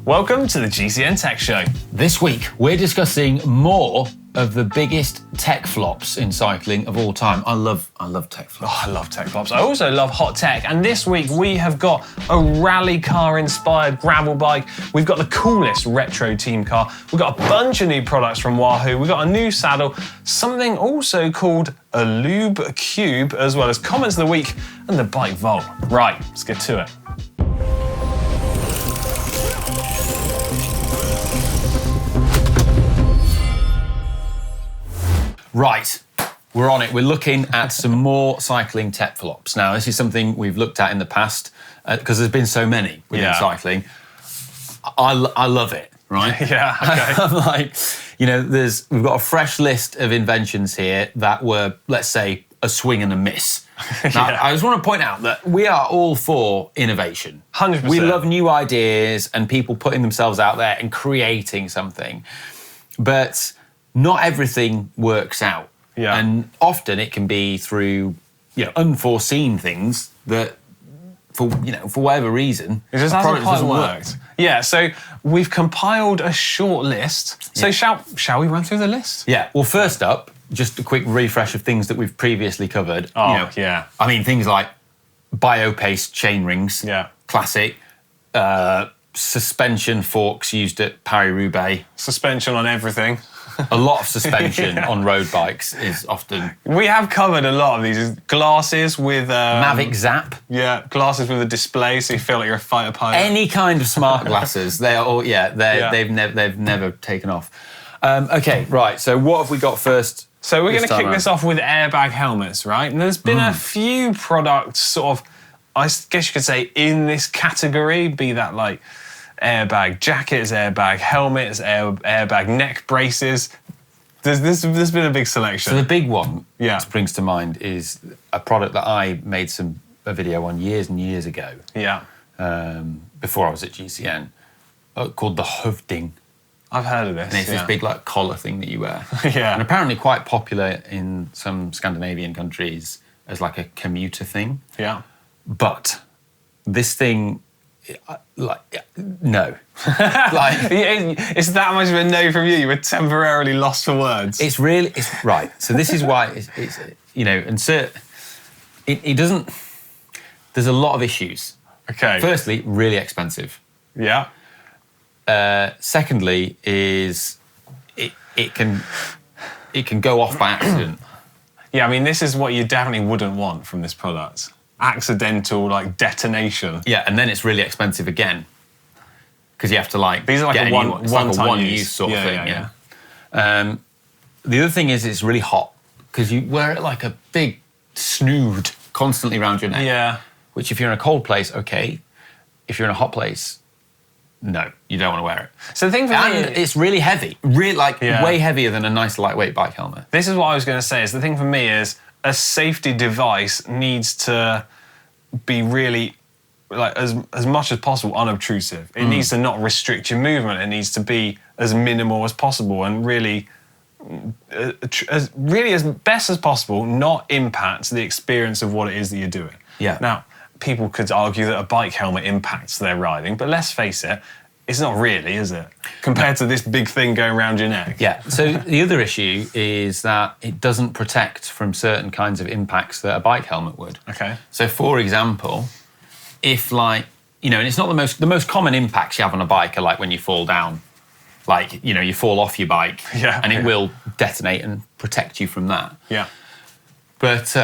Welcome to the GCN Tech Show. This week, we're discussing more of the biggest tech flops in cycling of all time. I love tech flops. Oh, I love tech flops. I also love hot tech. And this week, we have got a rally car-inspired gravel bike. We've got the coolest retro team car. We've got a bunch of new products from Wahoo. We've got a new saddle, something also called a Lube Cube, as well as comments of the week and the bike vault. Right, let's get to it. Right, we're on it. We're looking at some more cycling tech flops. Now, this is something we've looked at in the past because there's been so many within cycling. I love it, right? Yeah, okay. I'm like, you know, we've got a fresh list of inventions here that were, let's say, a swing and a miss. Now, I just want to point out that we are all for innovation. 100%. We love new ideas and people putting themselves out there and creating something. But not everything works out. Yeah. And often it can be through, unforeseen things that for whatever reason, it just hasn't quite worked. Yeah, so we've compiled a short list. So shall we run through the list? Yeah. Well, first up, just a quick refresh of things that we've previously covered. Oh, yeah. I mean, things like bio-paste chain rings. Yeah. Classic. Suspension forks used at Paris-Roubaix. Suspension on everything. A lot of suspension on road bikes is often... We have covered a lot of these. Glasses with... Mavic Zap. Yeah, glasses with a display so you feel like you're a fighter pilot. Any kind of smart glasses. They are all, they've never taken off. Okay, right, so what have we got first? So we're going to kick this off with airbag helmets, right? And there's been a few products sort of, I guess you could say, in this category, be that like airbag jackets, airbag helmets, airbag neck braces. There's been a big selection. So the big one that springs to mind is a product that I made a video on years and years ago. Yeah. Before I was at GCN, called the Hoofding. I've heard of this. And it's this big like collar thing that you wear. Yeah. And apparently quite popular in some Scandinavian countries as like a commuter thing. Yeah. But this thing, no. It's that much of a no from you. You were temporarily lost for words. It's right. So this is why it doesn't. There's a lot of issues. Okay. Firstly, really expensive. Yeah. Secondly, is it can go off by accident. Yeah, I mean, this is what you definitely wouldn't want from this product. Accidental, like, detonation. Yeah, and then it's really expensive again. Because you have to, like, these are like get a one use sort of thing. Yeah. The other thing is it's really hot. Because you wear it like a big snood constantly around your neck. Yeah. Which, if you're in a cold place, okay. If you're in a hot place, no, you don't want to wear it. So the thing for me... And it's really heavy. Way heavier than a nice lightweight bike helmet. This is what I was going to say. The thing for me is a safety device needs to be really, like, as much as possible, unobtrusive. It needs to not restrict your movement. It needs to be as minimal as possible and really as best as possible, not impact the experience of what it is that you're doing. Yeah. Now, people could argue that a bike helmet impacts their riding, but let's face it, it's not really, is it? Compared to this big thing going around your neck. Yeah, so the other issue is that it doesn't protect from certain kinds of impacts that a bike helmet would. Okay. So for example, if and it's not the most common impacts you have on a bike are like when you fall down. Like, you fall off your bike and it will detonate and protect you from that. Yeah. But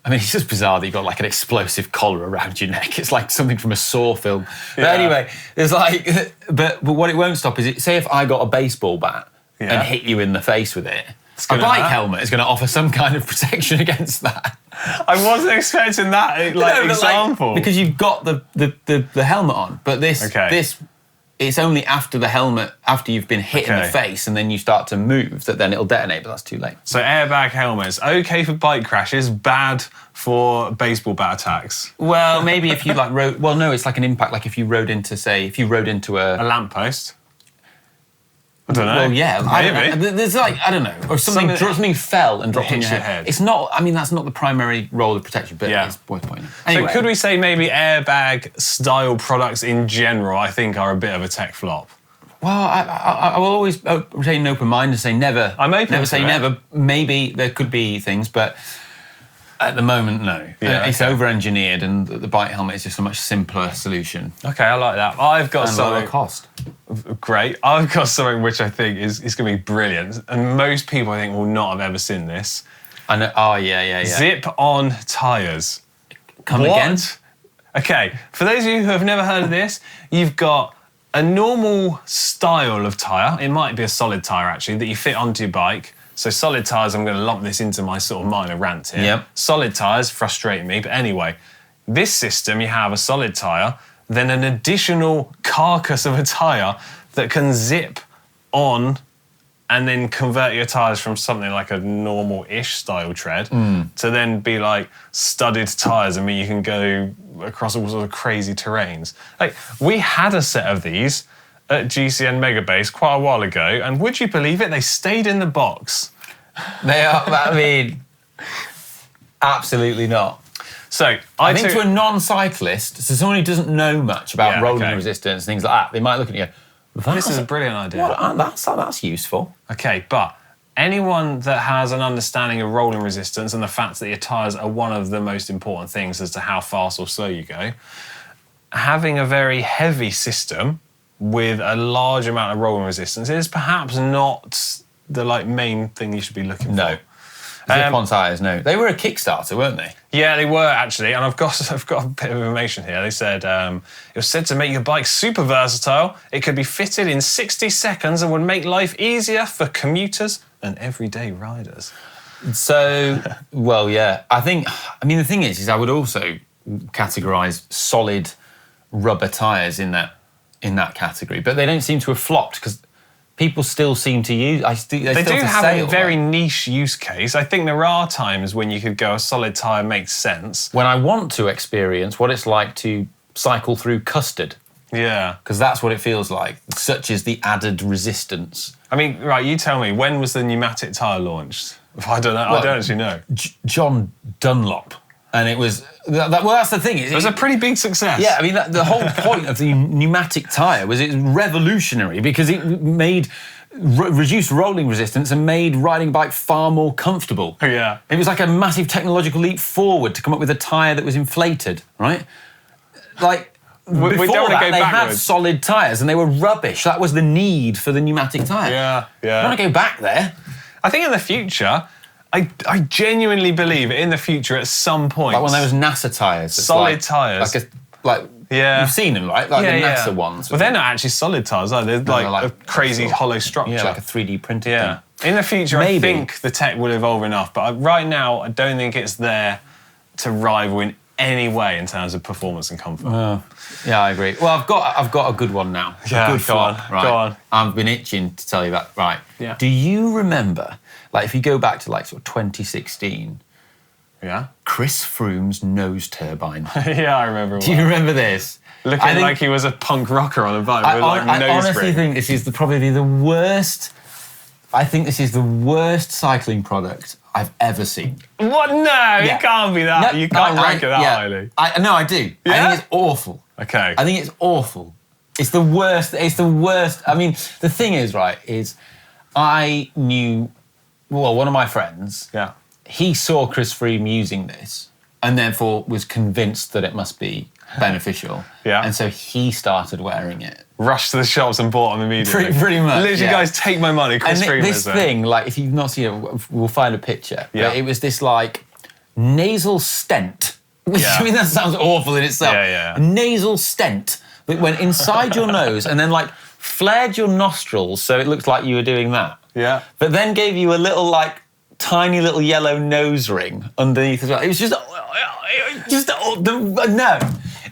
it's just bizarre that you've got like an explosive collar around your neck. It's like something from a Saw film. But anyway, there's like, but what it won't stop is, say if I got a baseball bat and hit you in the face with it, a bike helmet is going to offer some kind of protection against that. I wasn't expecting that example. Because you've got the helmet on, but this it's only after the helmet, after you've been hit in the face and then you start to move, that then it'll detonate, but that's too late. So airbag helmets, okay for bike crashes, bad for baseball bat attacks. Well, maybe if you it's like an impact, like if you rode into a lamppost. I don't know. Well, yeah, maybe. There's like, I don't know, or something fell and dropped on your head. It's not. I mean, that's not the primary role of protection, but it's worth pointing. Anyway. So could we say maybe airbag style products in general? I think are a bit of a tech flop. Well, I will always retain an open mind and say never. I'm open. Never say never. Maybe there could be things, but at the moment, no. It's over-engineered, and the bike helmet is just a much simpler solution. Okay, I like that. I've got and something. lower cost. Great. I've got something which I think is going to be brilliant, and most people I think will not have ever seen this. I know. Oh yeah. Zip-on tyres. Come again? Okay, for those of you who have never heard of this, you've got a normal style of tyre. It might be a solid tyre actually that you fit onto your bike. So solid tyres, I'm going to lump this into my sort of minor rant here. Yep. Solid tyres frustrate me, but anyway, this system, you have a solid tyre, then an additional carcass of a tyre that can zip on and then convert your tyres from something like a normal-ish style tread to then be like studded tyres. I mean, you can go across all sorts of crazy terrains. Like, we had a set of these at GCN Megabase quite a while ago, and would you believe it? They stayed in the box. They are, I mean, absolutely not. So I think to a non-cyclist, so someone who doesn't know much about rolling resistance, things like that, they might look at you and go, this is a brilliant idea. That's useful. Okay, but anyone that has an understanding of rolling resistance and the fact that your tyres are one of the most important things as to how fast or slow you go, having a very heavy system with a large amount of rolling resistance is perhaps not the main thing you should be looking for. No. Zip-on tyres, no. They were a Kickstarter, weren't they? Yeah, they were actually, and I've got a bit of information here. They said it was said to make your bike super versatile. It could be fitted in 60 seconds and would make life easier for commuters and everyday riders. So, well, yeah. I mean, the thing is I would also categorise solid rubber tyres in that category, but they don't seem to have flopped because people still seem to use. They do have a very niche use case. I think there are times when you could go a solid tyre makes sense. When I want to experience what it's like to cycle through custard. Yeah. Because that's what it feels like. Such is the added resistance. I mean, right, you tell me, when was the pneumatic tyre launched? I don't know. Well, I don't actually know. John Dunlop. And it was, well, that's the thing. It was a pretty big success. Yeah, I mean, the whole point of the pneumatic tyre was it's revolutionary because it made reduced rolling resistance and made riding a bike far more comfortable. Yeah. It was like a massive technological leap forward to come up with a tyre that was inflated, right? Like, before that, they had solid tyres and they were rubbish. That was the need for the pneumatic tyre. Yeah. I don't want to go back there. I think in the future, I genuinely believe in the future at some point. Like one of those NASA tyres. Solid tyres. You've seen them, right? Like the NASA ones. Well, they're not actually solid tyres, are they? They're like a crazy hollow structure. Yeah, like a 3D printed thing. In the future, Maybe. I think the tech will evolve enough, but right now, I don't think it's there to rival in any way in terms of performance and comfort. Yeah, I agree. Well, I've got a good one now. Yeah, go on. I've been itching to tell you that. Right. Yeah. Do you remember, like, if you go back to like sort of 2016? Yeah. Chris Froome's nose turbine. Yeah, I remember. Do you remember this? Looking like he was a punk rocker on a bike with I honestly think this is probably the worst. I think this is the worst cycling product I've ever seen. What? No, it can't be that. No, you can't rank it that highly. I do. Yeah? I think it's awful. Okay. I think it's awful. It's the worst. It's the worst. I mean, the thing is, right, is I knew, well, one of my friends, he saw Chris Froome using this and therefore was convinced that it must be beneficial. And so he started wearing it. Rushed to the shops and bought them immediately. Pretty much. Literally, guys, take my money. Chris Froome this thing, like, if you've not seen it, we'll find a picture. Yeah. But it was this, like, nasal stent. I mean, that sounds awful in itself. Yeah. A nasal stent that went inside your nose and then, like, flared your nostrils so it looked like you were doing that. Yeah. But then gave you a little, like, tiny little yellow nose ring underneath as well. It was just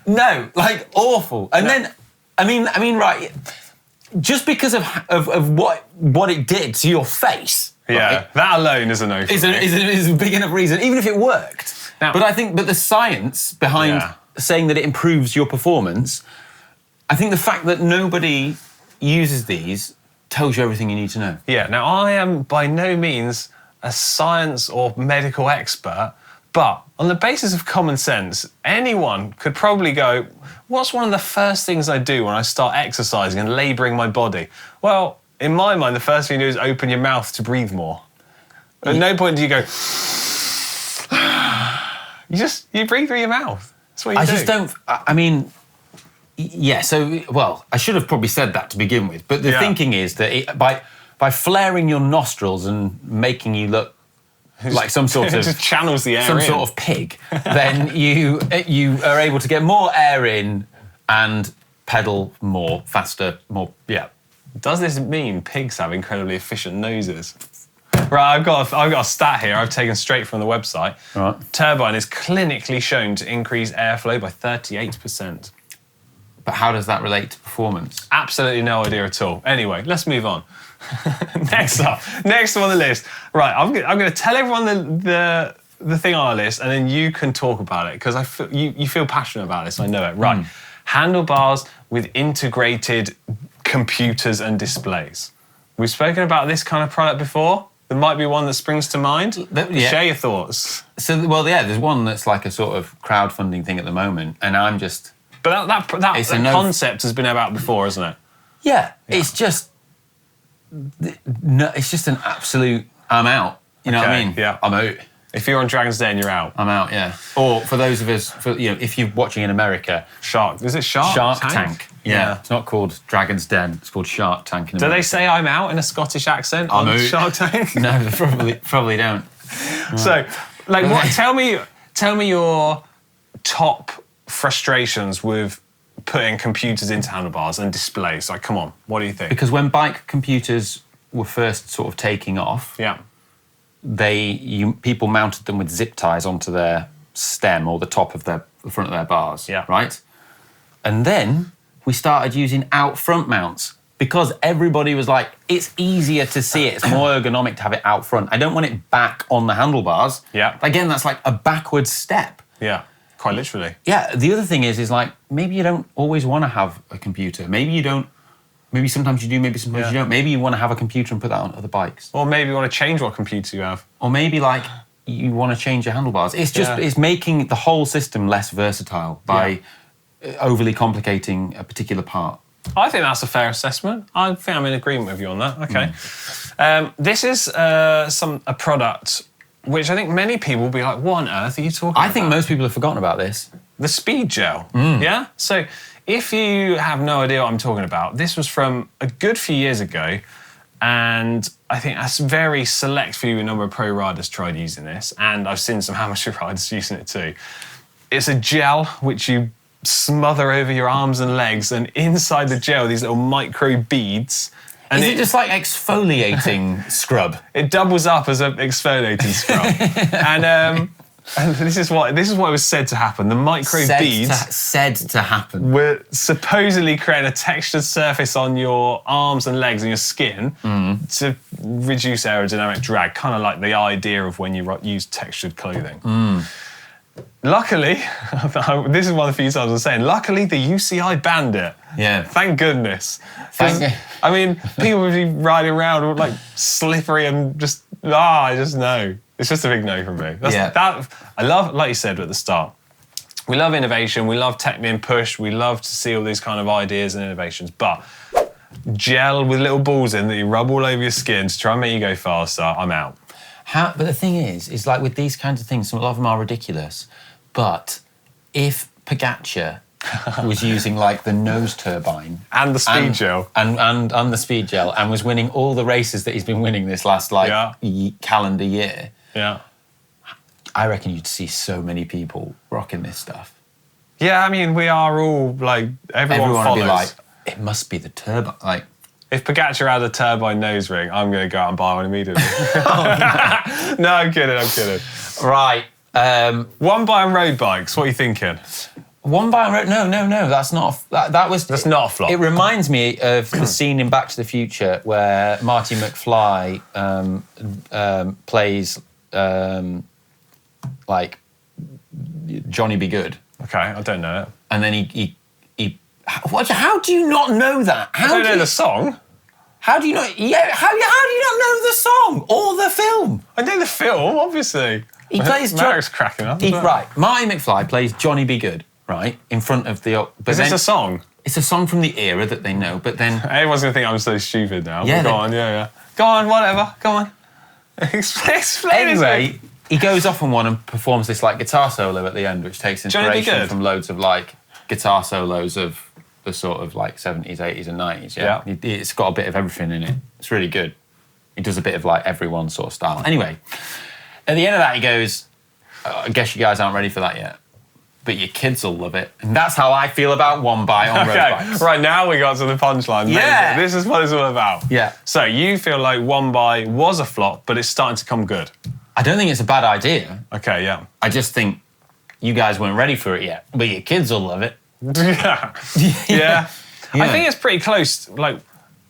no, like, awful. And then, I mean, right, just because of what it did to your face. Yeah, right, that alone is a no for me. Is a big enough reason, even if it worked. Now, but the science behind saying that it improves your performance, I think the fact that nobody uses these tells you everything you need to know. Yeah, now I am by no means a science or medical expert, but on the basis of common sense, anyone could probably go, what's one of the first things I do when I start exercising and labouring my body? Well, in my mind, the first thing you do is open your mouth to breathe more. At no point do you go, you breathe through your mouth. That's what you do. I just don't, I mean, yeah, so, well, I should have probably said that to begin with, but the thinking is that by flaring your nostrils and making you look like some sort of... just channels the air some in. sort of pig, then you are able to get more air in and pedal more, faster, more, yeah. Does this mean pigs have incredibly efficient noses? Right, I've got a stat here I've taken straight from the website. Right. Turbine is clinically shown to increase airflow by 38%. But how does that relate to performance? Absolutely no idea at all. Anyway, let's move on. Next on the list. Right, I'm going to tell everyone the thing on our list, and then you can talk about it, because you feel passionate about this, I know it. Right, handlebars with integrated computers and displays. We've spoken about this kind of product before. There might be one that springs to mind. Yeah. Share your thoughts. So, well, yeah, there's one that's like a sort of crowdfunding thing at the moment, and I'm just... But that concept has been about before, isn't it? Yeah, it's just... No, it's just an absolute... I'm out. You know what I mean? Yeah. I'm out. If you're on Dragon's Den, you're out. I'm out, yeah. Or for those of us, if you're watching in America... Is it Shark Tank? Yeah. It's not called Dragon's Den. It's called Shark Tank in Do America. they say I'm out in a Scottish accent on Shark Tank? No, they probably don't. So, like, tell me your top frustrations with putting computers into handlebars and displays. Like, come on, what do you think? Because when bike computers were first sort of taking off, people mounted them with zip ties onto their stem or the top of the front of their bars, right? And then we started using out front mounts because everybody was like, it's easier to see it. It's more ergonomic to have it out front. I don't want it back on the handlebars. Yeah. Again, that's like a backwards step. Yeah, quite literally. Yeah, the other thing is like, maybe you don't always want to have a computer. Maybe you don't. Maybe sometimes you do, maybe sometimes you don't. Maybe you want to have a computer and put that on other bikes. Or maybe you want to change what computer you have. Or maybe like you want to change your handlebars. It's just, it's making the whole system less versatile by overly complicating a particular part. I think that's a fair assessment. I think I'm in agreement with you on that. Okay. This is a product which I think many people will be like, what on earth are you talking about? I think most people have forgotten about this. The speed gel. Yeah? So if you have no idea what I'm talking about, this was from a good few years ago, and I think a very select few number of pro riders tried using this, and I've seen some amateur riders using it too. It's a gel which you smother over your arms and legs, and inside the gel, these little micro beads. And is it just like exfoliating scrub? It doubles up as an exfoliating scrub. And this is what was said to happen. The micro beads said to happen were supposedly creating a textured surface on your arms and legs and your skin to reduce aerodynamic drag, kind of like the idea of when you use textured clothing. Luckily, this is one of the few times I'm saying, luckily the UCI banned it. Yeah. Thank goodness. I mean, people would be riding around like slippery and just, I just know. It's just a big no from me. I love, like you said at the start, we love innovation, we love tech being pushed, we love to see all these kind of ideas and innovations, but gel with little balls in that you rub all over your skin to try and make you go faster, I'm out. But the thing is like with these kinds of things, a lot of them are ridiculous, but if Pogacar was using like the nose turbine and the speed gel and the speed gel and was winning all the races that he's been winning this last calendar year, I reckon you'd see so many people rocking this stuff. Yeah, I mean, we are all like, everyone follows. Would be like, it must be the turbine. Like, if Pogacar had a turbine nose ring, I'm going to go out and buy one immediately. No, I'm kidding. Right. One buy on road bikes, what are you thinking? One by road? No. That's not. That's not a flop. It reminds me of the scene in Back to the Future where Marty McFly plays like Johnny Be Good. Okay, I don't know it. And then he how do you not know that? I don't know the song. How do you not? Yeah, how do you not know the song or the film? I know the film, obviously. He plays Mark's cracking up. Right, Marty McFly plays Johnny Be Good, right, in front of the. Is this a song? It's a song from the era that they know, but then Everyone's gonna think I'm so stupid now. Yeah, Go on, yeah. Go on, whatever. Go on. Explain anyway, he goes off on one and performs this like guitar solo at the end, which takes inspiration from loads of like guitar solos of the sort of like 70s, 80s, and 90s. Yeah, it's got a bit of everything in it. It's really good. He does a bit of like everyone sort of style. Anyway, at the end of that, he goes, "I guess you guys aren't ready for that yet, but your kids will love it." And that's how I feel about One Bite on road bikes. Right, now we got to the punchline. Yeah. This is what it's all about. Yeah. So you feel like One Bite was a flop, but it's starting to come good. I don't think it's a bad idea. Okay, yeah. I just think you guys weren't ready for it yet, but your kids will love it. Yeah. I think it's pretty close. Like,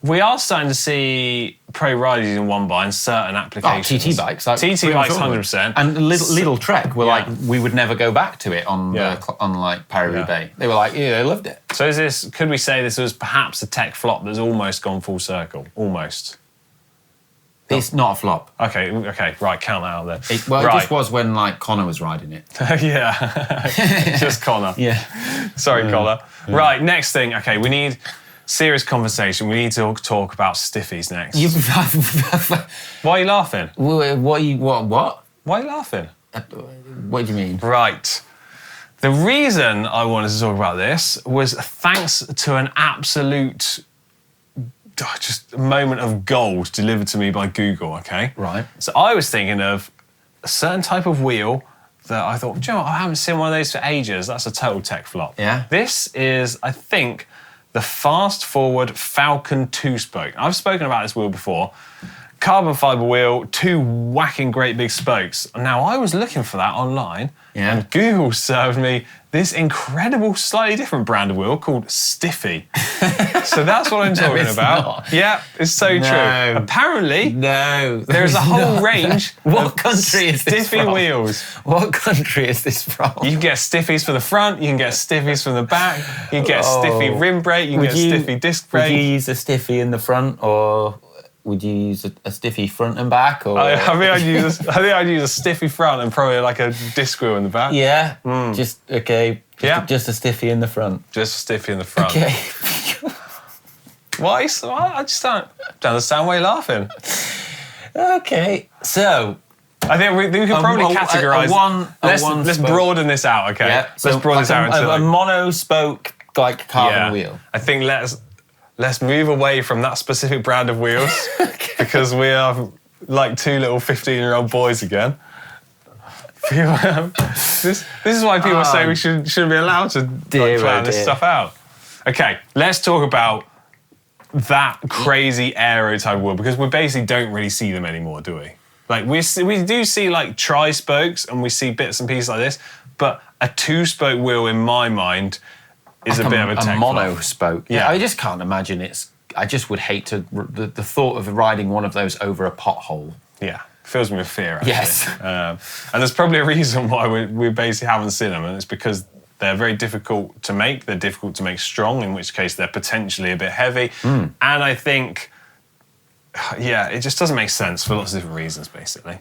we are starting to see pro riders using One Bite in certain applications. TT bikes. Like, TT bikes, 100%. And Little Trek were like, we would never go back to it on like Paris-Roubaix. They were like, yeah, they loved it. So could we say this was perhaps a tech flop that's almost gone full circle? Almost. It's not a flop. Okay, right, count that out there. It just was when like Conor was riding it. Yeah, just Conor. Yeah. Sorry, Conor. Yeah. Right, next thing. Okay, we need serious conversation. We need to talk about stiffies next. Why are you laughing? What? Why are you laughing? What do you mean? Right. The reason I wanted to talk about this was thanks to an absolute just a moment of gold delivered to me by Google, okay? Right. So I was thinking of a certain type of wheel that I thought, do you know what? I haven't seen one of those for ages. That's a total tech flop. Yeah. This is, I think, the Fast Forward Falcon 2-spoke. I've spoken about this wheel before. Carbon fibre wheel, 2 whacking great big spokes. Now, I was looking for that online, and Google served me this incredible, slightly different brand of wheel called Stiffy. So that's what I'm talking about. Not. Yeah, it's so true. Apparently, there's a whole range What country is this Stiffy from? wheels. What country is this from? You can get Stiffies for the front, you can get Stiffies from the back, you can get Stiffy rim brake, you can get Stiffy disc brake. Would you use a Stiffy in the front, or would you use a Stiffy front and back? Or I think I'd use a Stiffy front and probably like a disc wheel in the back. Yeah. Just Just a Stiffy in the front. Just a Stiffy in the front. Okay. Why? I just don't understand why you're laughing. Okay. So I think we can probably categorise. Let's broaden this out, okay? Yeah. Let's broaden this out into a mono-spoke like carbon wheel. I think let's move away from that specific brand of wheels because we are like 2 little 15-year-old boys again. This is why people say we shouldn't be allowed to plan this stuff out. Okay, let's talk about that crazy aero type wheel because we basically don't really see them anymore, do we? Like we do see like tri-spokes and we see bits and pieces like this, but a 2-spoke wheel in my mind is like a bit of a tech mono-spoke. Yeah, I just can't imagine I just would hate the thought of riding one of those over a pothole. Yeah. Fills me with fear, actually. Yes. And there's probably a reason why we basically haven't seen them, and it's because they're very difficult to make. They're difficult to make strong, in which case they're potentially a bit heavy. And I think, it just doesn't make sense for lots of different reasons, basically.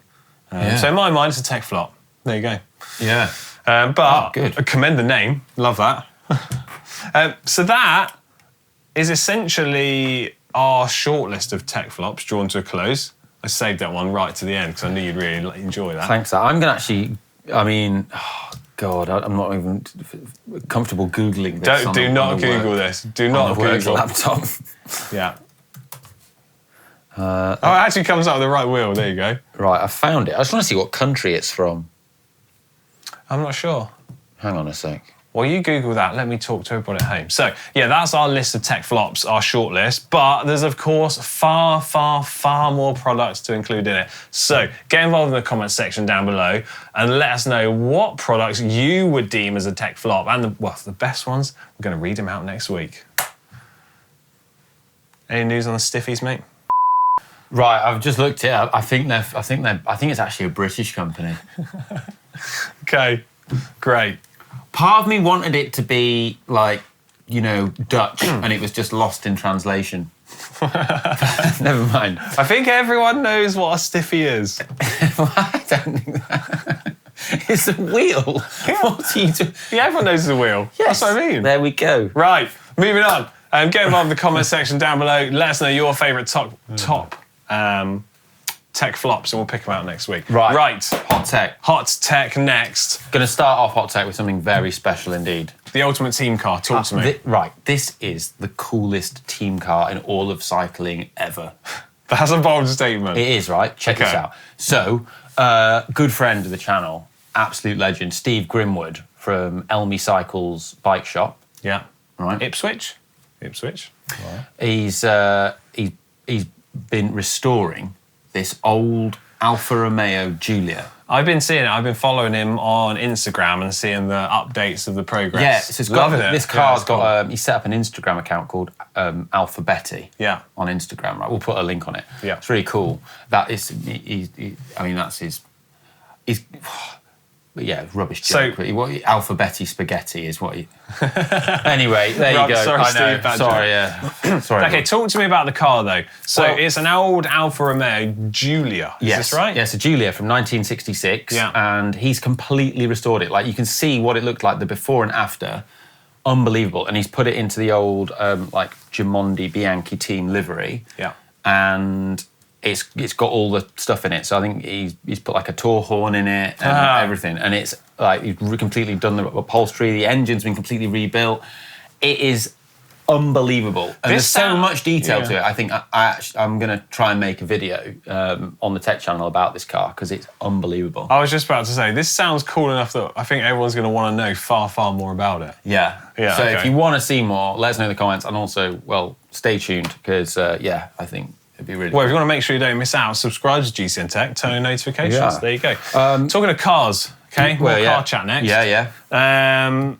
So in my mind, it's a tech flop. There you go. Yeah. But good. I commend the name. Love that. So that is essentially our shortlist of tech flops drawn to a close. I saved that one right to the end because I knew you'd really enjoy that. Thanks. I'm going to actually, I'm not even comfortable Googling this. Do not Google this. Do not Google. Laptop. Yeah. It actually comes up with the right wheel. There you go. Right, I found it. I just want to see what country it's from. I'm not sure. Hang on a sec. Well, you Google that. Let me talk to everybody at home. So, yeah, that's our list of tech flops, our short list. But there's, of course, far, far, far more products to include in it. So get involved in the comments section down below and let us know what products you would deem as a tech flop. And, the best ones, we're going to read them out next week. Any news on the Stiffies, mate? Right, I've just looked it up. I think it's actually a British company. Okay, great. Part of me wanted it to be like, Dutch, and it was just lost in translation. Never mind. I think everyone knows what a stiffy is. I don't think that. It's a wheel. Yeah. What are you doing? Yeah, everyone knows it's a wheel. Yes. That's what I mean. There we go. Right, moving on. Get involved in the comment section down below. Let us know your favourite top tech flops, and we'll pick them out next week. Right. Hot tech. Hot tech next. Going to start off hot tech with something very special indeed. The ultimate team car. Talk to me. This is the coolest team car in all of cycling ever. That's a bold statement. It is, right? Check this out. So, good friend of the channel, absolute legend, Steve Grimwood from Elmy Cycles Bike Shop. Yeah. Right. Ipswich. Right. He's been restoring this old Alfa Romeo Giulia. I've been seeing it. I've been following him on Instagram and seeing the updates of the progress. Yeah, so this car's got. He set up an Instagram account called Alpha Betty. Yeah. On Instagram, right? We'll put a link on it. Yeah. It's really cool. That is. I mean, that's his. He's. Yeah, rubbish joke. So, Alpha Betty spaghetti is what he. Anyway, there you go. Sorry, Steve. Sorry, yeah. Sorry. Okay, talk to me about the car though. So it's an old Alfa Romeo Giulia. Is this right? Yes, a Giulia from 1966. Yeah. And he's completely restored it. Like you can see what it looked like the before and after. Unbelievable. And he's put it into the old like Gimondi Bianchi team livery. Yeah. And it's got all the stuff in it. So I think he's put like a tour horn in it and everything. And it's like he's completely done the upholstery. The engine's been completely rebuilt. It is unbelievable. And there's so much detail to it. I think I'm going to try and make a video on the tech channel about this car because it's unbelievable. I was just about to say, this sounds cool enough that I think everyone's going to want to know far, far more about it. Yeah. So if you want to see more, let us know in the comments. And also, well, stay tuned because, I think it'd be really Well, if you want to make sure you don't miss out, subscribe to GCN Tech, turn on notifications. Yeah. There you go. Talking of cars, okay? More car chat next. Yeah.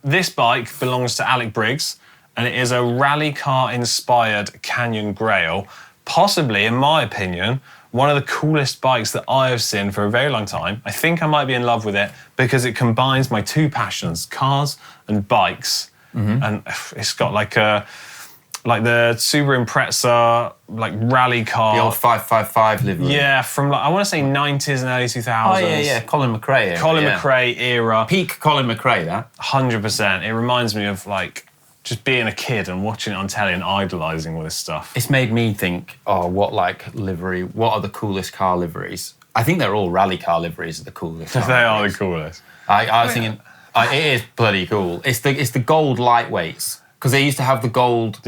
This bike belongs to Alec Briggs, and it is a rally car-inspired Canyon Grail. Possibly, in my opinion, one of the coolest bikes that I have seen for a very long time. I think I might be in love with it because it combines my two passions, cars and bikes. Mm-hmm. And it's got like the Subaru Impreza, like rally car. The old 555 livery. Yeah, from like, I want to say 90s and early 2000s. Oh, yeah. Colin McRae era. McRae era. Peak Colin McRae, that. 100%. It reminds me of like just being a kid and watching it on telly and idolising all this stuff. It's made me think, what are the coolest car liveries? I think they're all rally car liveries are the coolest. They are the coolest. I was thinking, it is bloody cool. It's the gold lightweights. Because they used to have the gold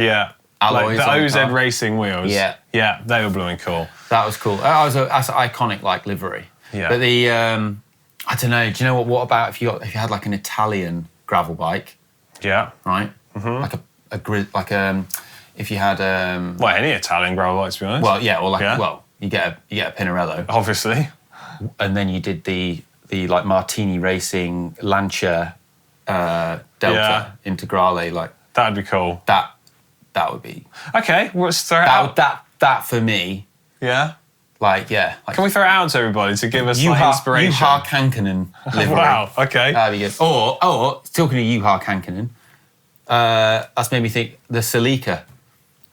alloys. Like the OZ Racing wheels. Yeah. Yeah, they were blue and cool. That was cool. That's an iconic like livery. Yeah. But the, I don't know, do you know what about if you had like an Italian gravel bike? Yeah. Right? Mm-hmm. If you had... well, any Italian gravel bike, to be honest. Well, yeah, you get a Pinarello. Obviously. And then you did the like Martini Racing Lancia Delta Integrale, like... That'd be cool. That would be... Okay, let's throw it out. That for me... Yeah? Like, can we throw it out to everybody to give us inspiration? Juha Kankkunen livery. Wow, okay. That'd be good. Or talking to Juha Kankkunen, that's made me think the Celica.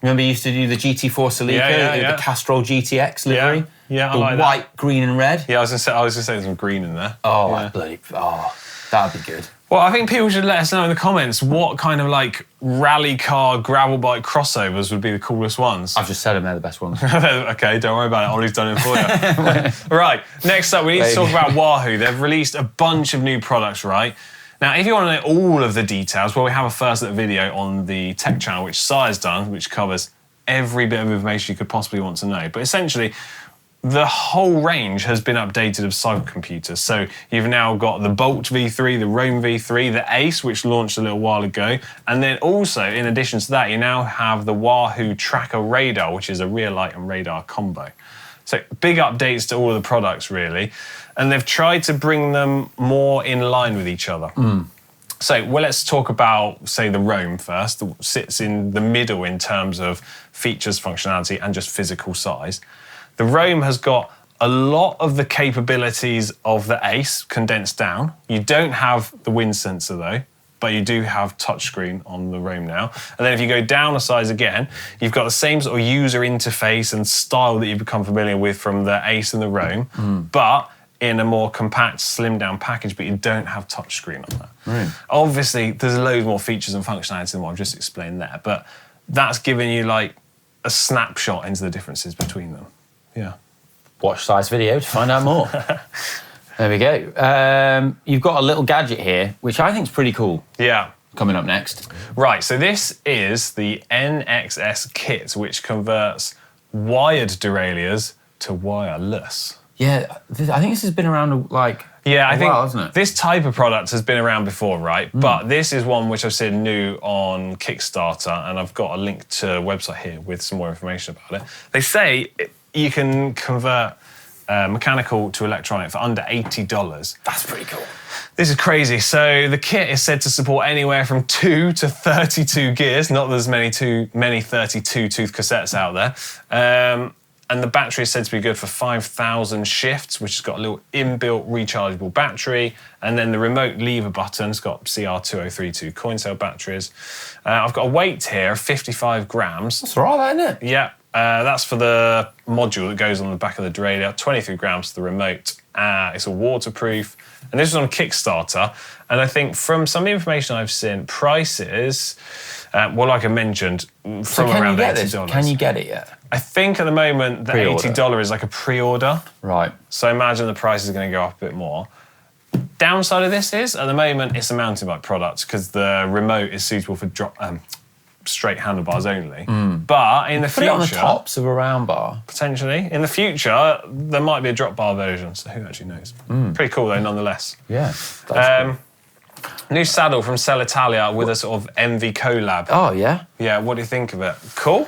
Remember you used to do the GT4 Celica, the Castrol GTX livery? Yeah, I like that. The white, green and red? Yeah, I was gonna say there's some green in there. That'd be good. Well, I think people should let us know in the comments what kind of like rally car gravel bike crossovers would be the coolest ones. I've just said them, they're the best ones. Okay, don't worry about it. Ollie's done it for you. Right, next up, we need to talk about Wahoo. They've released a bunch of new products, right? Now, if you want to know all of the details, well, we have a first look video on the tech channel, which Si's done, which covers every bit of information you could possibly want to know. But essentially, the whole range has been updated of cyclecomputers. So you've now got the Bolt V3, the Roam V3, the Ace, which launched a little while ago. And then also, in addition to that, you now have the Wahoo Trackr radar, which is a rear light and radar combo. So big updates to all of the products, really. And they've tried to bring them more in line with each other. So, let's talk about, say, the Roam first, that sits in the middle in terms of features, functionality, and just physical size. The Roam has got a lot of the capabilities of the Ace condensed down. You don't have the wind sensor, though. but you do have touchscreen on the Roam now. And then if you go down a size again, you've got the same sort of user interface and style that you've become familiar with from the Ace and the Roam, but in a more compact, slimmed down package, but you don't have touchscreen on that. Right. Obviously, there's loads more features and functionality than what I've just explained there, but that's giving you like a snapshot into the differences between them. Yeah. Watch size video to find out more. There we go. You've got a little gadget here, which I think is pretty cool. Yeah. Coming up next. Right, so this is the NXS kit, which converts wired derailleurs to wireless. Yeah, I think this has been around like I think while, hasn't it? This type of product has been around before, right? But this is one which I've seen new on Kickstarter, and I've got a link to a website here with some more information about it. They say you can convert mechanical to electronic for under $80. That's pretty cool. This is crazy. So the kit is said to support anywhere from 2 to 32 gears. Not that there's many 32 tooth cassettes out there. And the battery is said to be good for 5,000 shifts, which has got a little inbuilt rechargeable battery. And then the remote lever button's got CR2032 coin cell batteries. I've got a weight here of 55 grams. That's all right, isn't it? Yeah, that's for the module that goes on the back of the derailleur. 23 grams for the remote. It's all waterproof. And this is on Kickstarter. And I think from some information I've seen, prices, like I mentioned, from around $80. Can you get it yet? I think at the moment the Pre-order. $80 is like a pre-order. Right. So I imagine the price is going to go up a bit more. Downside of this is, at the moment, it's a mountain bike product because the remote is suitable for straight handlebars only. But in the Put future... it on the tops of a round bar. Potentially. In the future, there might be a drop bar version, so who actually knows? Pretty cool, though, nonetheless. Yeah. That's cool. New saddle from Selle Italia with a sort of Enve collab. Oh, yeah? Yeah, what do you think of it? Cool?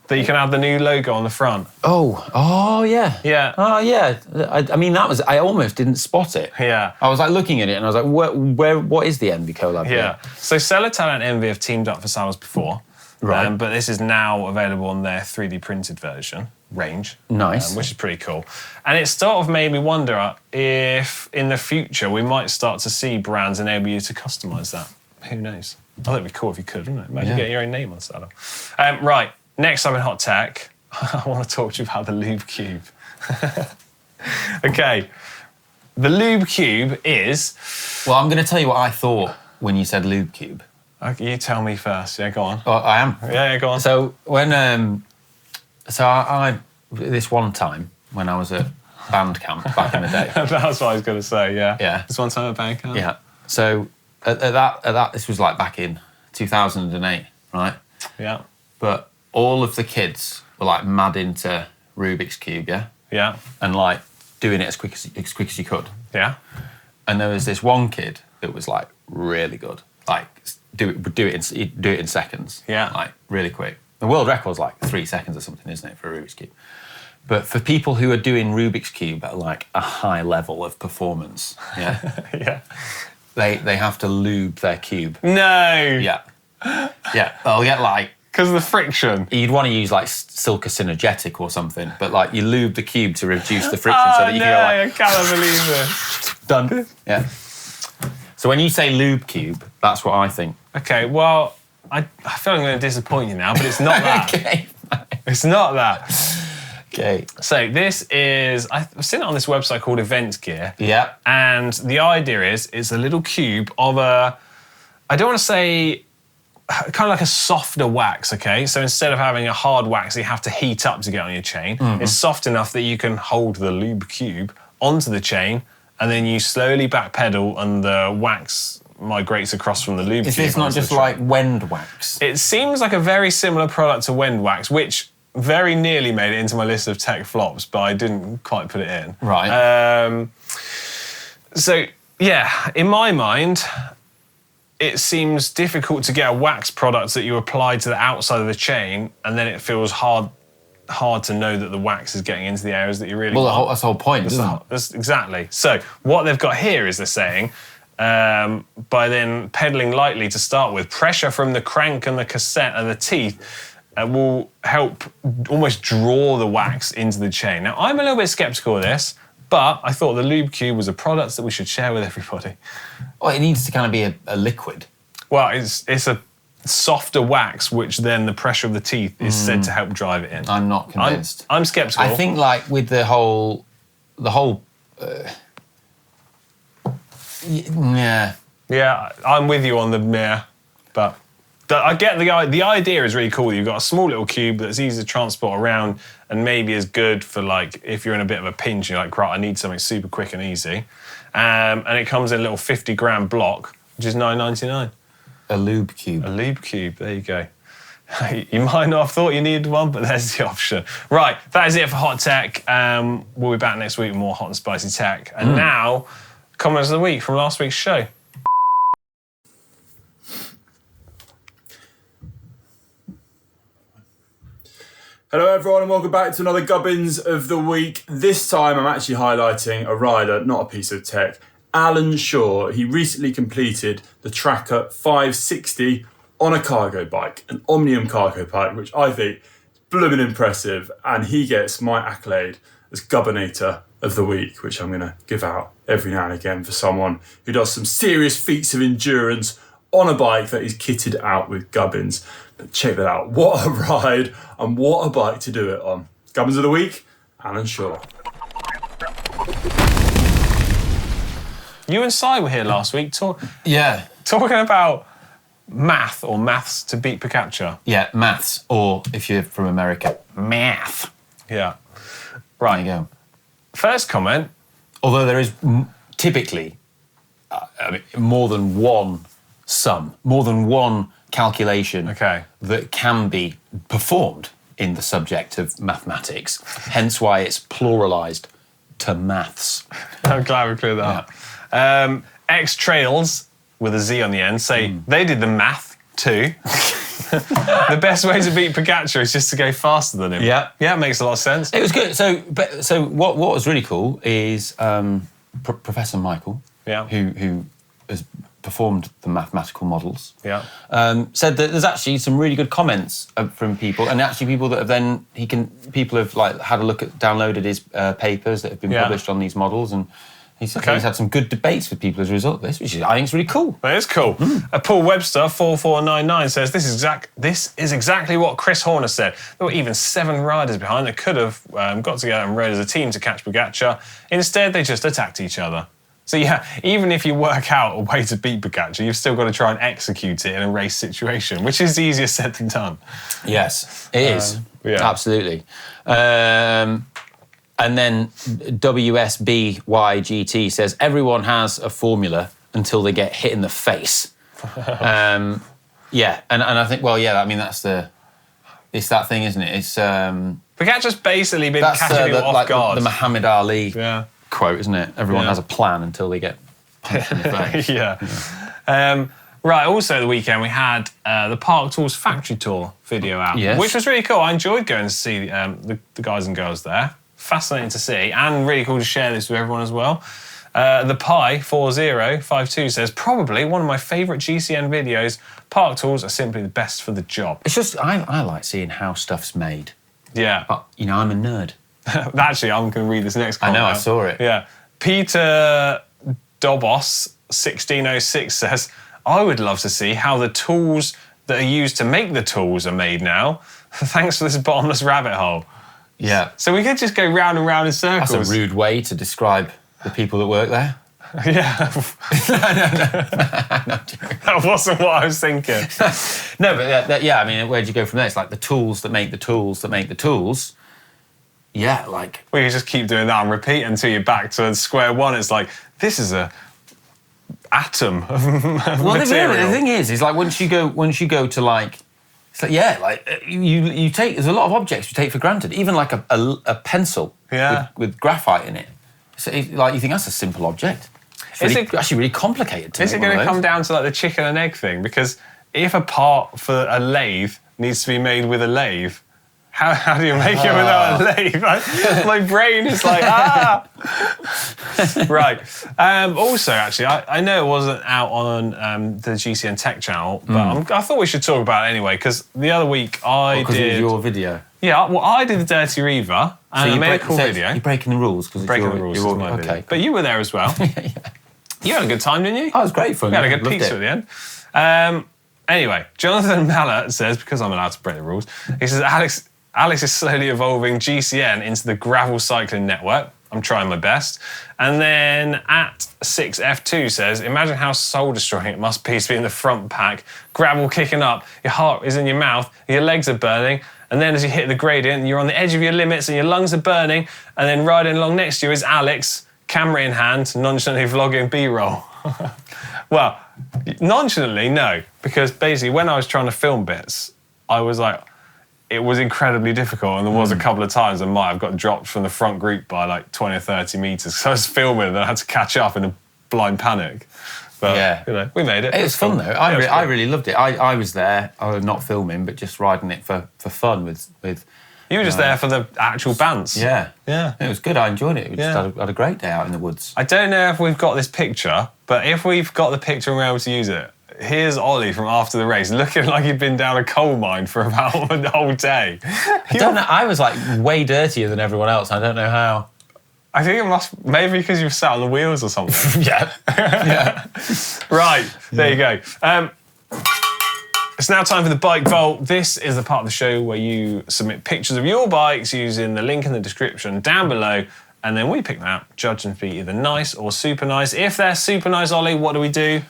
That you can have the new logo on the front. Oh, yeah. Yeah. Oh, yeah. I mean, I almost didn't spot it. Yeah. I was like looking at it and I was like, what is the Enve collab? Yeah. So Selle Italia and Enve have teamed up for saddles before. Right. But this is now available on their 3D printed version range. Nice. Which is pretty cool. And it sort of made me wonder if in the future we might start to see brands enable you to customise that. Who knows? I think it'd be cool if you could, wouldn't it? Imagine getting your own name on the saddle. Right. Next up in Hot Tech, I want to talk to you about the Lube Cube. Okay. The Lube Cube is... Well, I'm going to tell you what I thought when you said Lube Cube. Okay, you tell me first. Yeah, go on. Oh, I am. Yeah, go on. So when I this one time when I was at band camp back in the day. That's what I was going to say, yeah. Yeah. This one time at band camp? Yeah. So at that this was like back in 2008, right? Yeah. But all of the kids were like mad into Rubik's Cube, yeah? Yeah. And like doing it as quick as you could. Yeah. And there was this one kid that was like really good. Like do it in seconds. Yeah. Like really quick. The world record's like 3 seconds or something, isn't it, for a Rubik's Cube? But for people who are doing Rubik's Cube at like a high level of performance, yeah, Yeah. they have to lube their cube. No. Yeah. Yeah. They'll get like... Because of the friction. You'd want to use like Silka Synergetic or something, but like you lube the cube to reduce the friction so that you can go like... I cannot believe this. Done. Yeah. So when you say Lube Cube, that's what I think. Okay, well, I feel I'm going to disappoint you now, but it's not that. Okay. It's not that. Okay. So this is, I've seen it on this website called Event Gear. Yeah. And the idea is, it's a little cube of I don't want to say, kind of like a softer wax, okay? So instead of having a hard wax that you have to heat up to get on your chain, it's soft enough that you can hold the Lube Cube onto the chain, and then you slowly backpedal and the wax migrates across from the Lube Cube. Is this not just like Wend Wax? It seems like a very similar product to Wend Wax, which very nearly made it into my list of tech flops, but I didn't quite put it in. Right. So, yeah, in my mind, it seems difficult to get a wax product that you apply to the outside of the chain, and then it feels hard to know that the wax is getting into the areas that you really want. That's the whole point, isn't it? That's exactly. So what they've got here is they're saying, by then pedaling lightly to start with, pressure from the crank and the cassette and the teeth will help almost draw the wax into the chain. Now, I'm a little bit skeptical of this, but I thought the Lube Cube was a product that we should share with everybody. Well, it needs to kind of be a liquid. Well, it's a softer wax, which then the pressure of the teeth is said to help drive it in. I'm not convinced. I'm sceptical. I think like with the whole. Yeah. Yeah, I'm with you on the but I get the idea is really cool. You've got a small little cube that's easy to transport around and maybe is good for like if you're in a bit of a pinch, you're like, right, I need something super quick and easy. And it comes in a little 50-gram block, which is $9.99. A Lube Cube. A Lube Cube, there you go. You might not have thought you needed one, but there's the option. Right, that is it for Hot Tech. We'll be back next week with more hot and spicy tech. And now, comments of the week from last week's show. Hello everyone and welcome back to another Gubbins of the week. This time I'm actually highlighting a rider, not a piece of tech. Alan Shaw, he recently completed the Trackr 560 on a cargo bike, an Omnium cargo bike, which I think is blooming impressive, and he gets my accolade as Gubbinator of the week, which I'm going to give out every now and again for someone who does some serious feats of endurance on a bike that is kitted out with Gubbins. But check that out. What a ride and what a bike to do it on. Gubbins of the week, Alan Shaw. You and Si were here last week talking about maths to beat Pikachu. Yeah, maths, or if you're from America, math. Yeah. Right. There you go. First comment. Although there is typically more than one calculation that can be performed in the subject of mathematics, hence why it's pluralised to maths. I'm glad we cleared that up. X-Trails, with a Z on the end, say they did the math too. The best way to beat Pikachu is just to go faster than him. Yeah, it makes a lot of sense. It was good. So what was really cool is Professor Michael, who has performed the mathematical models, said that there's actually some really good comments from people, and actually people that have people have like had a look at, downloaded his papers that have been published on these models, and he's had some good debates with people as a result of this, which I think is really cool. That is cool. Paul Webster 4499 says this is exactly what Chris Horner said. There were even 7 riders behind that could have got together and rode as a team to catch Pikachu. Instead, they just attacked each other. So yeah, even if you work out a way to beat Pikachu, you've still got to try and execute it in a race situation, which is easier said than done. Yes, it is. Absolutely. And then WSBYGT says, everyone has a formula until they get hit in the face. And I think, it's that thing, isn't it? It's Pikachu's basically been catching people off guard. The Muhammad Ali quote, isn't it? Everyone has a plan until they get punched in the face. Right, also the weekend we had the Park Tools factory tour video out, which was really cool. I enjoyed going to see the guys and girls there. Fascinating to see, and really cool to share this with everyone as well. The Pi 4052 says, probably one of my favourite GCN videos. Park Tools are simply the best for the job. It's just, I like seeing how stuff's made. Yeah. But, I'm a nerd. Actually, I'm going to read this next comment. I know, I saw it. Yeah. Peter Dobos 1606 says, I would love to see how the tools that are used to make the tools are made now. Thanks for this bottomless rabbit hole. Yeah. So we could just go round and round in circles. That's a rude way to describe the people that work there. Yeah. No. That wasn't what I was thinking. No, but where'd you go from there? It's like the tools that make the tools that make the tools. Yeah, like... Well, you just keep doing that and repeat until you're back to square one. It's like, this is a atom of material. The thing is like once you go to like... It's like, you take... There's a lot of objects you take for granted. Even like a pencil with graphite in it. So you think, that's a simple object. It's actually really complicated to make. Is it going to come down to like the chicken and egg thing? Because if a part for a lathe needs to be made with a lathe, how do you make it without a lathe? My brain is like, Right. Also, actually, I know it wasn't out on the GCN Tech channel, but I thought we should talk about it anyway, because the other week I did... Because it was your video. Yeah, well, I did the Dirty Reaver, and I made a cool video. You're breaking the rules. Breaking the rules is my video. But you were there as well. You had a good time, didn't you? Oh, it was great fun. We had a good pizza at the end. Anyway, Jonathan Mallett says, because I'm allowed to break the rules, he says, Alex is slowly evolving GCN into the gravel cycling network. I'm trying my best. And then at 6F2 says, imagine how soul-destroying it must be to be in the front pack, gravel kicking up, your heart is in your mouth, your legs are burning, and then as you hit the gradient, you're on the edge of your limits and your lungs are burning, and then riding along next to you is Alex, camera in hand, nonchalantly vlogging B-roll. Well, nonchalantly, no, because basically when I was trying to film bits, I was like, it was incredibly difficult, and there was a couple of times I might have got dropped from the front group by like 20 or 30 metres. So I was filming and I had to catch up in a blind panic. But, you know, we made it. It was fun, though. I really loved it. I was there, I was not filming, but just riding it for fun with You were just there for the actual bands. Yeah. Yeah. It was good. I enjoyed it. We just had a great day out in the woods. I don't know if we've got this picture, but if we've got the picture and we're able to use it, here's Ollie from after the race, looking like he'd been down a coal mine for about the whole day. I don't know. I was like way dirtier than everyone else. I don't know how. I think it must, maybe because you were sat on the wheels or something. Yeah. Right, there you go. It's now time for the Bike Vault. This is the part of the show where you submit pictures of your bikes using the link in the description down below, and then we pick them out, judge them to be either nice or super nice. If they're super nice, Ollie, what do?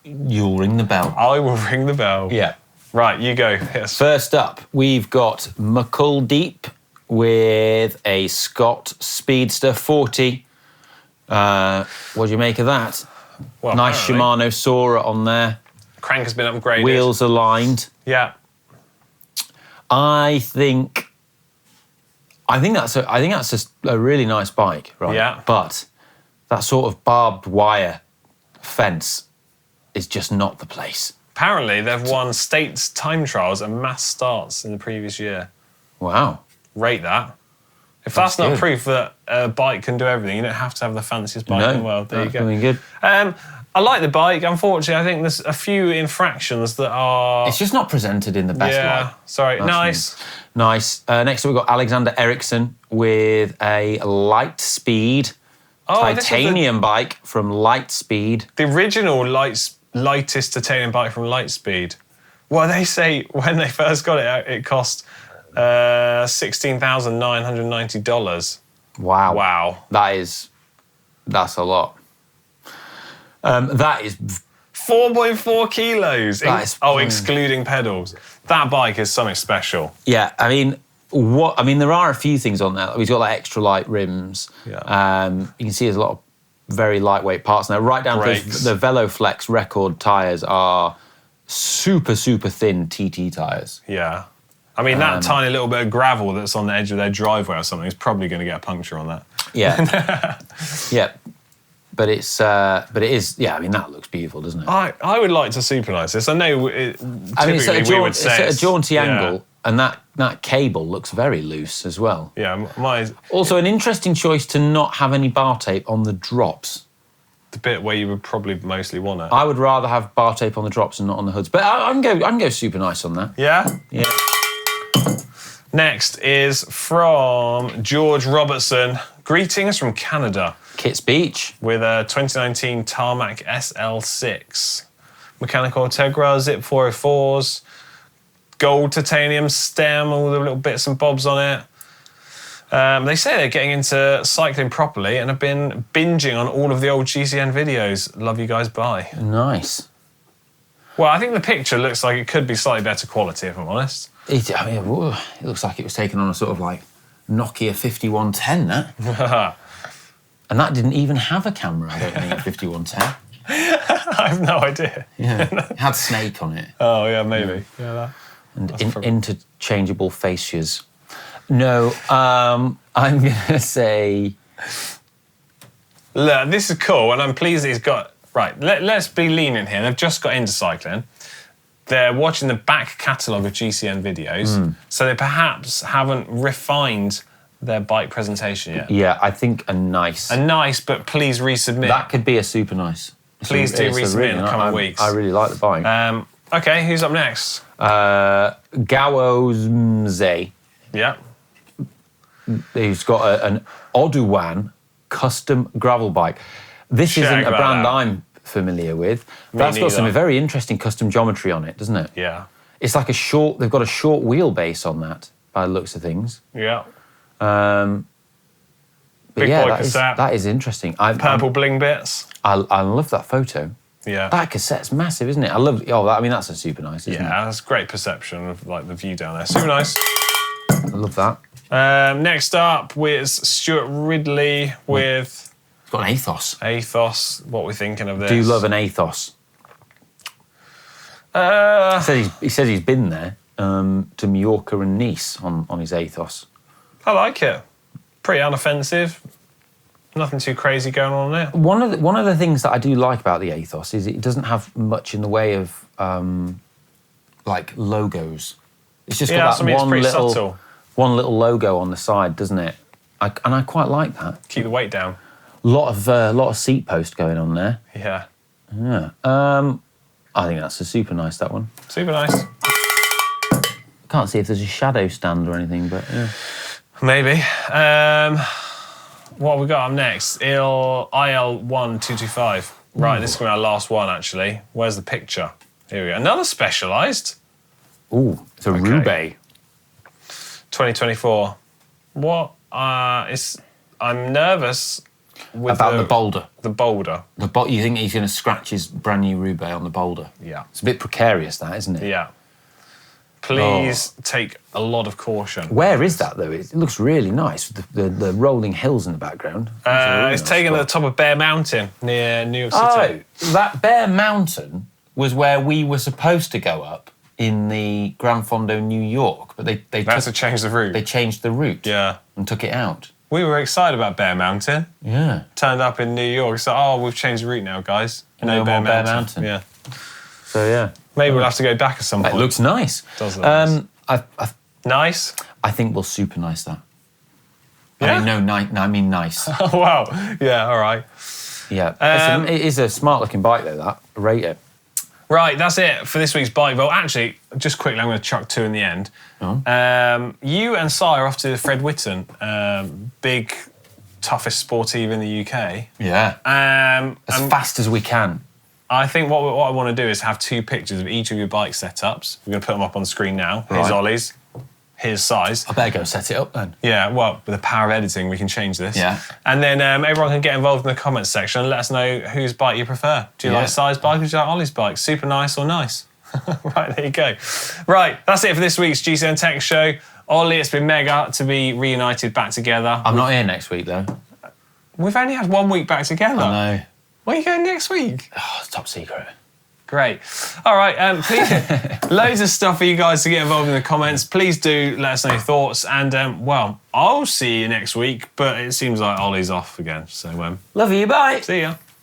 You'll ring the bell. I will ring the bell. Yeah. Right, you go. Hit us. First up, we've got McCull Deep with a Scott Speedster 40. What do you make of that? Well, nice Shimano Sora on there. Crank has been upgraded. Wheels aligned. Yeah. I think that's a really nice bike, right? Yeah. But that sort of barbed wire fence is just not the place. Apparently, they've won states time trials and mass starts in the previous year. Wow. Rate that. If that's not good. Proof that a bike can do everything, you don't have to have the fanciest bike in the world. There you go. Doing good. I like the bike. Unfortunately, I think there's a few infractions that are... It's just not presented in the best light. Sorry. That's Nice. Next up, we've got Alexander Eriksson with a Lightspeed titanium bike from Lightspeed. The original lightest titanium bike from Lightspeed. Well, they say when they first got it, it cost $16,990. Wow. That's a lot. That is 4.4 kilos. That is, excluding pedals. That bike is something special. Yeah, I mean, there are a few things on there. We've got like extra light rims. Yeah. You can see there's a lot of very lightweight parts now. Right down to the Veloflex record tyres are super, super thin TT tyres. Yeah. I mean, that tiny little bit of gravel that's on the edge of their driveway or something is probably going to get a puncture on that. Yeah. Yeah. But it is, I mean, that looks beautiful, doesn't it? I would like to supernize this. I know typically we would say it's at a jaunty angle, and that cable looks very loose as well. Yeah, Also, an interesting choice to not have any bar tape on the drops. The bit where you would probably mostly want it. I would rather have bar tape on the drops and not on the hoods. But I can go super nice on that. Yeah? Yeah. Next is from George Robertson. Greetings from Canada. Kitts Beach. With a 2019 Tarmac SL6. Mechanical Integra, Zip 404s, gold titanium stem, all the little bits and bobs on it. They say they're getting into cycling properly and have been binging on all of the old GCN videos. Love you guys, bye. Nice. Well, I think the picture looks like it could be slightly better quality, if I'm honest. It looks like it was taken on a sort of like Nokia 5110, that. And that didn't even have a camera, I don't think, at 5110. I have no idea. Yeah, it had Snake on it. Oh, yeah, maybe. Yeah, and interchangeable fascias. No, I'm going to say... Look, this is cool, and I'm pleased that he's got... Right, let's be lenient here. They've just got into cycling. They're watching the back catalogue of GCN videos, so they perhaps haven't refined their bike presentation yet. Yeah, I think a nice, but please resubmit. That could be a super nice. Please do resubmit in the coming weeks. I really like the bike. Okay, who's up next? Gawozmze. Yeah. Who's got an Oduwan custom gravel bike. This isn't a brand I'm familiar with. But that's got some very interesting custom geometry on it, doesn't it? Yeah. It's like they've got a short wheelbase on that, by the looks of things. Yeah. But Big boy cassette. That is interesting. Purple bling bits. I love that photo. Yeah. That cassette's massive, isn't it? I love. That's a super nice. Isn't it? That's great perception of like the view down there. Super nice. I love that. Next up with Stuart Ridley with. It's got an Athos. Athos. What are we thinking of this? Do you love an Athos? He says he's been there to Mallorca and Nice on his Athos. I like it. Pretty unoffensive. Nothing too crazy going on there. One of the things that I do like about the Athos is it doesn't have much in the way of like logos. It's just got that one little logo on the side, doesn't it? And I quite like that. Keep the weight down. Lot of seat post going on there. Yeah. Yeah. I think that's a super nice, that one. Super nice. Can't see if there's a shadow stand or anything, but yeah. Maybe. What have we got up next? IL1225. Right, this is going to be our last one, actually. Where's the picture? Here we go. Another Specialised. Ooh, it's a Roubaix. 2024. What? I'm nervous with about the boulder. The boulder. You think he's going to scratch his brand new Roubaix on the boulder? Yeah. It's a bit precarious, that, isn't it? Yeah. Please take a lot of caution. Where is that, though? It looks really nice with the rolling hills in the background. It's taken at the top of Bear Mountain near New York City. Oh, that Bear Mountain was where we were supposed to go up in the Gran Fondo, New York, but they had to change the route. They changed the route. Yeah. And took it out. We were excited about Bear Mountain. Yeah. Turned up in New York, so we've changed the route now, guys. No more Bear Mountain. Yeah. So yeah. Maybe we'll have to go back at some point. It looks nice. It does look nice. Nice? I think we'll super nice that. Yeah? I mean nice. Oh, wow. Yeah, all right. Yeah. It is a smart-looking bike, though, that. I rate it. Right, that's it for this week's Bike Vault. Actually, just quickly, I'm going to chuck two in the end. Oh. You and Si are off to Fred Whitton, big, toughest sportive in the UK. Yeah. As fast as we can. I think what I want to do is have two pictures of each of your bike setups. We're going to put them up on the screen now. Here's Ollie's. Here's Si's. I better go set it up then. Yeah, well, with the power of editing, we can change this. Yeah. And then everyone can get involved in the comments section and let us know whose bike you prefer. Do you like Si's bike or do you like Ollie's bike? Super nice or nice? Right, there you go. Right, that's it for this week's GCN Tech show. Ollie, it's been mega to be reunited back together. I'm not here next week, though. We've only had 1 week back together. I know. Where are you going next week? Oh, it's top secret. Great. All right, please, loads of stuff for you guys to get involved in the comments. Please do let us know your thoughts. And, I'll see you next week, but it seems like Ollie's off again. So, love you, bye. See ya.